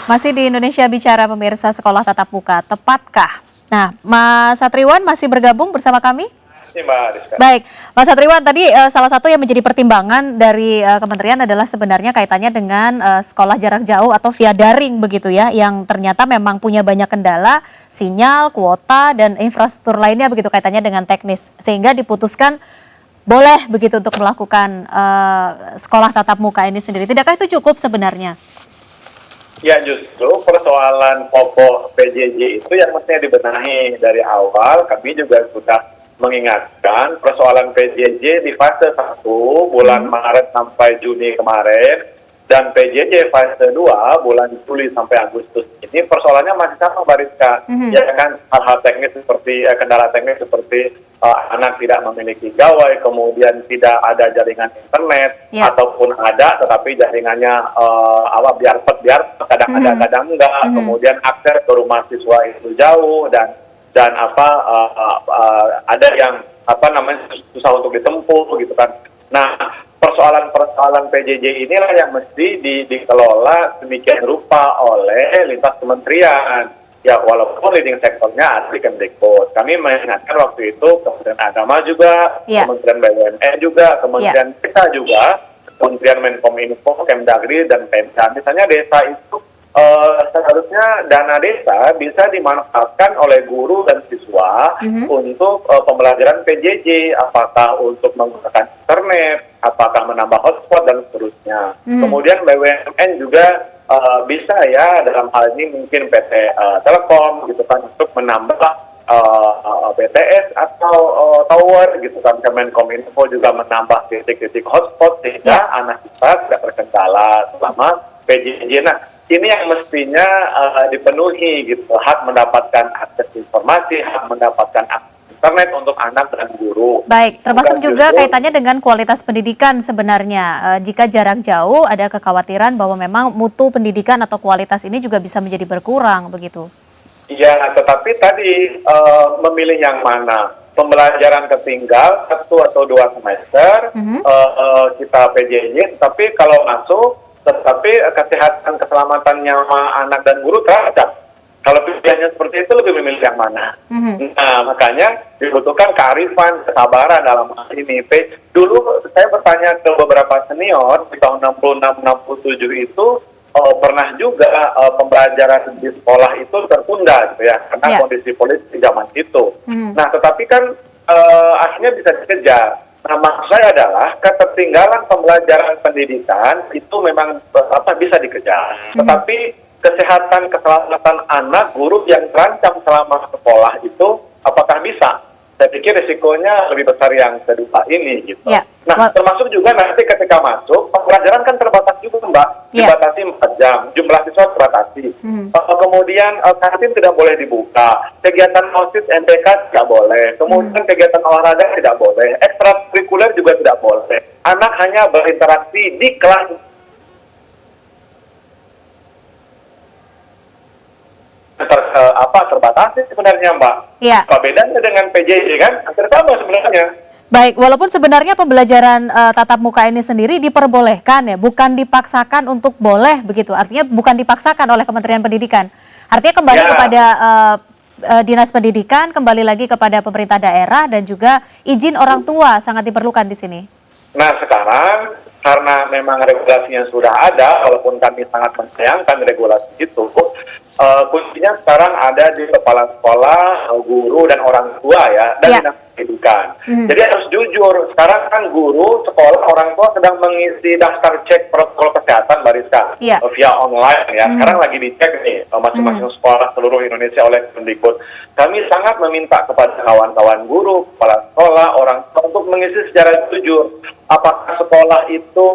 Masih di Indonesia Bicara pemirsa, sekolah tatap muka, tepatkah? Nah, Mas Satriwan masih bergabung bersama kami? Ini Mbak Rizka. Baik, Mas Satriwan, tadi salah satu yang menjadi pertimbangan dari kementerian adalah sebenarnya kaitannya dengan sekolah jarak jauh atau via daring begitu ya, yang ternyata memang punya banyak kendala, sinyal, kuota, dan infrastruktur lainnya begitu kaitannya dengan teknis. Sehingga diputuskan boleh begitu untuk melakukan sekolah tatap muka ini sendiri. Tidakkah itu cukup sebenarnya? Ya justru persoalan pokok PJJ itu yang mestinya dibenahi dari awal. Kami juga sudah mengingatkan persoalan PJJ di fase 1 bulan Maret sampai Juni kemarin, dan PJJ fase 2 bulan Juli sampai Agustus ini persoalannya masih sama, Mbak Rizka. Ya kan, hal-hal teknis seperti kendala teknis seperti anak tidak memiliki gawai, kemudian tidak ada jaringan internet, ataupun ada tetapi jaringannya biar kadang ada kadang enggak, kemudian akses ke rumah siswa itu jauh dan ada yang susah untuk ditempuh gitu kan. Nah, persoalan PJJ inilah yang mesti dikelola demikian rupa oleh lintas kementerian. Ya, walaupun leading sektornya ada di Kemdikbud. Kami mengingatkan waktu itu Kementerian Agama juga, Kementerian BUMN juga, Kementerian Desa juga, Kementerian Menkominfo, Kemdagri, dan Pemda. Misalnya desa itu seharusnya dana desa bisa dimanfaatkan oleh guru dan siswa untuk pembelajaran PJJ, apakah untuk menggunakan internet, apakah menambah hotspot, dan seterusnya. Kemudian BUMN juga bisa ya dalam hal ini mungkin PT Telkom gitu kan untuk menambah BTS atau tower gitu kan. Kemenkominfo juga menambah titik-titik hotspot sehingga anak kita tidak terkendala selama PJJ. Nah, ini yang mestinya dipenuhi gitu, hak mendapatkan akses informasi, hak mendapatkan akses internet untuk anak dan guru. Baik, termasuk juga kaitannya dengan kualitas pendidikan sebenarnya. Jika jarak jauh, ada kekhawatiran bahwa memang mutu pendidikan atau kualitas ini juga bisa menjadi berkurang, begitu. Iya, tetapi tadi memilih yang mana? Pembelajaran ketinggal 1 atau 2 semester, kita PJJ, tapi kalau masuk, tetapi kesehatan keselamatan nyawa anak dan guru terancam. Kalau pilihannya seperti itu, lebih memilih yang mana? Nah, makanya dibutuhkan kearifan, kesabaran dalam hal ini. Dulu saya bertanya ke beberapa senior, di tahun 66-67 itu, pernah juga pembelajaran di sekolah itu tertunda, gitu ya, karena kondisi politik zaman itu. Nah, tetapi kan akhirnya bisa dikejar. Nah, maksud saya adalah ketertinggalan pembelajaran pendidikan itu memang bisa dikejar. Tetapi kesehatan keselamatan anak, guru yang terancam selama sekolah itu apakah bisa? Saya pikir risikonya lebih besar yang kedua ini gitu. Nah, termasuk juga nanti ketika masuk, pembelajaran kan terbatas juga, Mbak. Dibatasi 4 jam, jumlah siswa terbatasi. Kemudian kantin tidak boleh dibuka, kegiatan OSIS MTK tidak boleh, kemudian kegiatan olahraga tidak boleh, ekstrakurikuler juga tidak boleh. Anak hanya berinteraksi di kelas terbatasi sebenarnya, Mbak. Apa bedanya dengan PJJ kan? Hampir sama sebenarnya. Baik, walaupun sebenarnya pembelajaran tatap muka ini sendiri diperbolehkan ya, bukan dipaksakan untuk boleh begitu. Artinya bukan dipaksakan oleh Kementerian Pendidikan. Artinya kembali kepada Dinas Pendidikan, kembali lagi kepada pemerintah daerah dan juga izin orang tua sangat diperlukan di sini. Nah, sekarang karena memang regulasinya sudah ada, walaupun kami sangat menyayangkan regulasi itu, kuncinya sekarang ada di kepala sekolah, guru, dan orang tua ya, dan dinas pendidikan. Jadi harus jujur, sekarang kan guru, sekolah, orang tua sedang mengisi daftar cek protokol kesehatan, Mbak Rizka, via online ya. Sekarang lagi dicek nih masing-masing sekolah seluruh Indonesia oleh Kemdikbud. Kami sangat meminta kepada kawan-kawan guru, kepala sekolah, orang tua untuk mengisi secara jujur. Apakah sekolah itu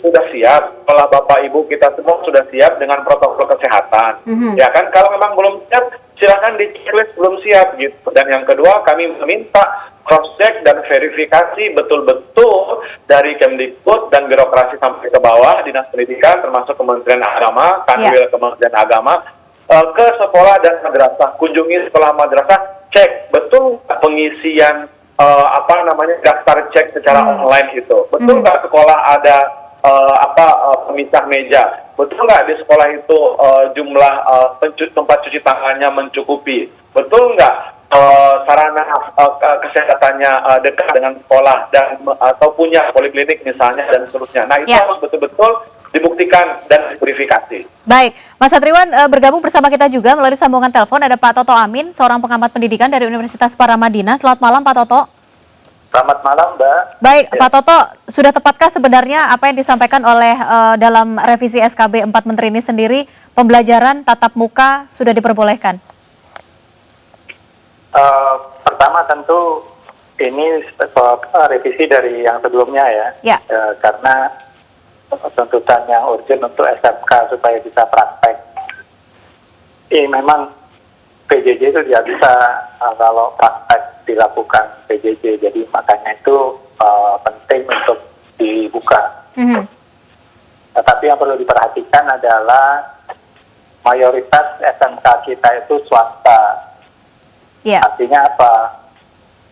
sudah siap, sekolah Bapak Ibu kita semua sudah siap dengan protokol kesehatan. Ya kan, kalau memang belum siap, silakan di checklist belum siap gitu. Dan yang kedua, kami meminta cross-check dan verifikasi betul-betul dari Kemdikbud dan birokrasi sampai ke bawah, Dinas Pendidikan, termasuk Kementerian Agama, Kanwil Kementerian Agama, ke sekolah dan madrasah. Kunjungi sekolah madrasah, cek betul pengisian daftar cek secara online itu. Betul nggak sekolah ada pemisah meja. Betul nggak di sekolah itu jumlah tempat cuci tangannya mencukupi? Betul nggak sarana kesehatannya dekat dengan sekolah dan atau punya poliklinik misalnya dan seterusnya. Nah itu harus betul-betul dibuktikan dan diverifikasi. Baik, Mas Satriwan bergabung bersama kita juga melalui sambungan telepon ada Pak Toto Amin, seorang pengamat pendidikan dari Universitas Paramadina. Selamat malam Pak Toto. Selamat malam, Mbak. Baik, Pak Toto, sudah tepatkah sebenarnya apa yang disampaikan oleh dalam revisi SKB 4 Menteri ini sendiri, pembelajaran tatap muka sudah diperbolehkan? Pertama tentu ini revisi dari yang sebelumnya ya. Karena tuntutan yang urgent untuk SMK supaya bisa praktek. Ini memang PJJ itu tidak bisa kalau praktek dilakukan PJJ, jadi makanya itu penting untuk dibuka. Tetapi yang perlu diperhatikan adalah mayoritas SMK kita itu swasta. Artinya apa?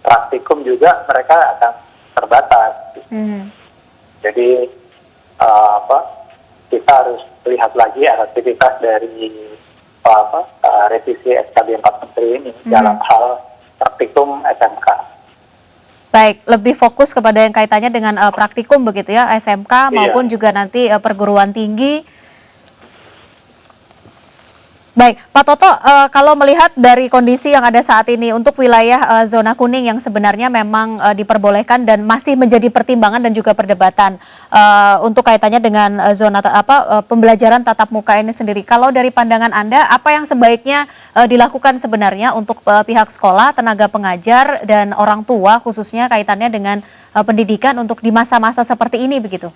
Praktikum juga mereka akan terbatas. Jadi kita harus lihat lagi aktivitas dari revisi SKB 4 Menteri ini dalam hal praktikum SMK. Baik, lebih fokus kepada yang kaitannya dengan praktikum begitu ya, SMK maupun juga nanti perguruan tinggi. Baik, Pak Toto, kalau melihat dari kondisi yang ada saat ini untuk wilayah zona kuning yang sebenarnya memang diperbolehkan dan masih menjadi pertimbangan dan juga perdebatan untuk kaitannya dengan zona pembelajaran tatap muka ini sendiri. Kalau dari pandangan Anda, apa yang sebaiknya dilakukan sebenarnya untuk pihak sekolah, tenaga pengajar dan orang tua khususnya kaitannya dengan pendidikan untuk di masa-masa seperti ini begitu?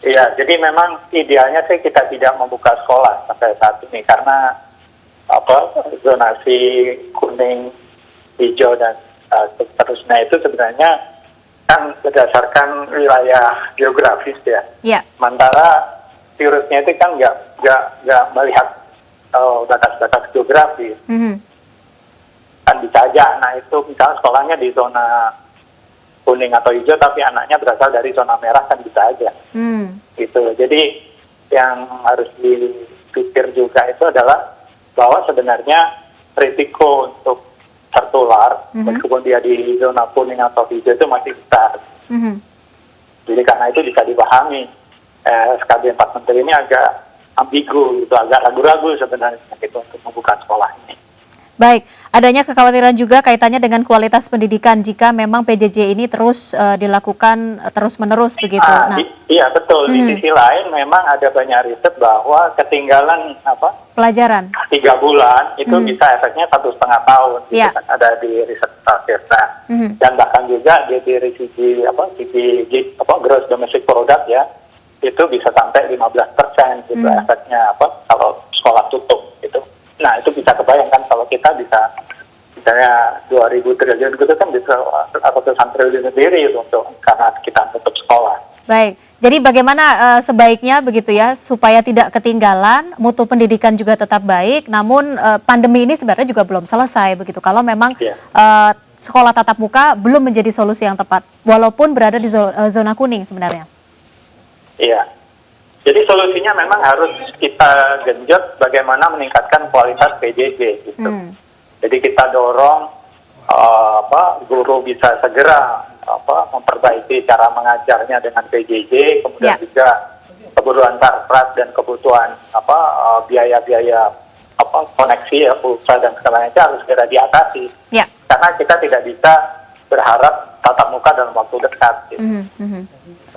Iya, jadi memang idealnya sih kita tidak membuka sekolah sampai saat ini karena zonasi kuning, hijau dan seterusnya itu sebenarnya kan berdasarkan wilayah geografis ya. Sementara virusnya itu kan nggak melihat batas-batas geografis. Kan bisa aja, nah itu misalnya sekolahnya di zona kuning atau hijau tapi anaknya berasal dari zona merah kan bisa aja. Gitu. Jadi yang harus dipikir juga itu adalah bahwa sebenarnya risiko untuk tertular meskipun dia di zona kuning atau hijau itu masih besar. Jadi karena itu bisa dipahami SKB 4 Menteri ini agak ambigu gitu, agak ragu-ragu sebenarnya gitu untuk membuka sekolah ini. Baik, adanya kekhawatiran juga kaitannya dengan kualitas pendidikan jika memang PJJ ini terus dilakukan terus-menerus begitu. Iya betul. Di sisi lain memang ada banyak riset bahwa ketinggalan pelajaran 3 bulan itu bisa efeknya 1,5 tahun. Gitu kan, ada di riset terakhir. Dan bahkan juga di gross domestic product ya itu bisa sampai 15% gitu efeknya kalau sekolah tutup gitu. Nah itu bisa kebayangkan kalau kita bisa misalnya 2.000 triliun gitu kan bisa ratusan triliun sendiri untuk karena kita tutup sekolah. Baik, jadi bagaimana sebaiknya begitu ya supaya tidak ketinggalan, mutu pendidikan juga tetap baik, namun pandemi ini sebenarnya juga belum selesai begitu. Kalau memang sekolah tatap muka belum menjadi solusi yang tepat, walaupun berada di zona kuning sebenarnya. Iya. Jadi solusinya memang harus kita genjot bagaimana meningkatkan kualitas PJJ gitu. Jadi kita dorong guru bisa segera memperbaiki cara mengajarnya dengan PJJ, kemudian juga kebutuhan sarpras dan kebutuhan biaya-biaya koneksi ya pulsa dan segalanya harus segera diatasi. Karena kita tidak bisa berharap tatap muka dalam waktu dekat. Gitu.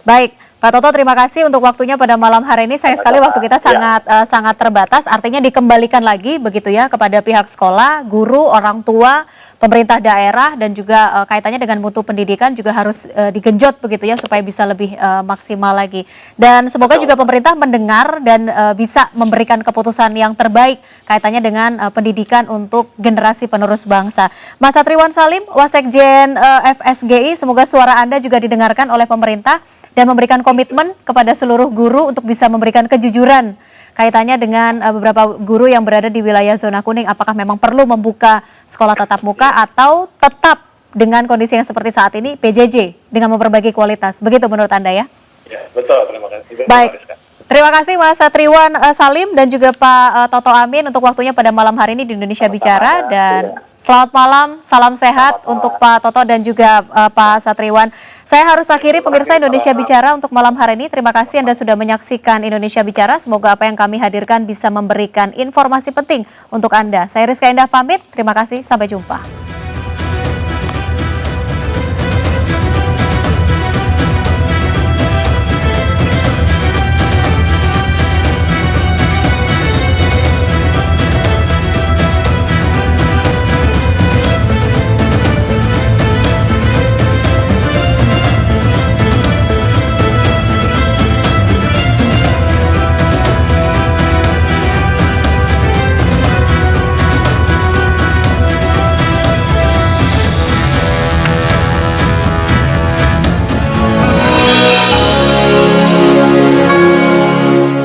Baik, Pak Toto, terima kasih untuk waktunya pada malam hari ini. Sayang sekali waktu kita sangat terbatas, artinya dikembalikan lagi begitu ya kepada pihak sekolah, guru, orang tua, pemerintah daerah dan juga kaitannya dengan mutu pendidikan juga harus digenjot begitu ya supaya bisa lebih maksimal lagi. Dan semoga juga pemerintah mendengar dan bisa memberikan keputusan yang terbaik kaitannya dengan pendidikan untuk generasi penerus bangsa. Mas Satriwan Salim, Wasekjen FSGI, semoga suara Anda juga didengarkan oleh pemerintah dan memberikan komitmen kepada seluruh guru untuk bisa memberikan kejujuran kaitannya dengan beberapa guru yang berada di wilayah zona kuning, apakah memang perlu membuka sekolah tatap muka atau tetap dengan kondisi yang seperti saat ini PJJ dengan memperbaiki kualitas. Begitu menurut Anda ya? Ya, betul. Terima kasih. Baik. Terima kasih Mas Satriwan Salim dan juga Pak Toto Amin untuk waktunya pada malam hari ini di Indonesia Bicara, dan selamat malam, salam sehat untuk Pak Toto dan juga Pak Satriwan. Saya harus akhiri pemirsa Indonesia Bicara untuk malam hari ini. Terima kasih Anda sudah menyaksikan Indonesia Bicara. Semoga apa yang kami hadirkan bisa memberikan informasi penting untuk Anda. Saya Rizka Indah pamit. Terima kasih. Sampai jumpa.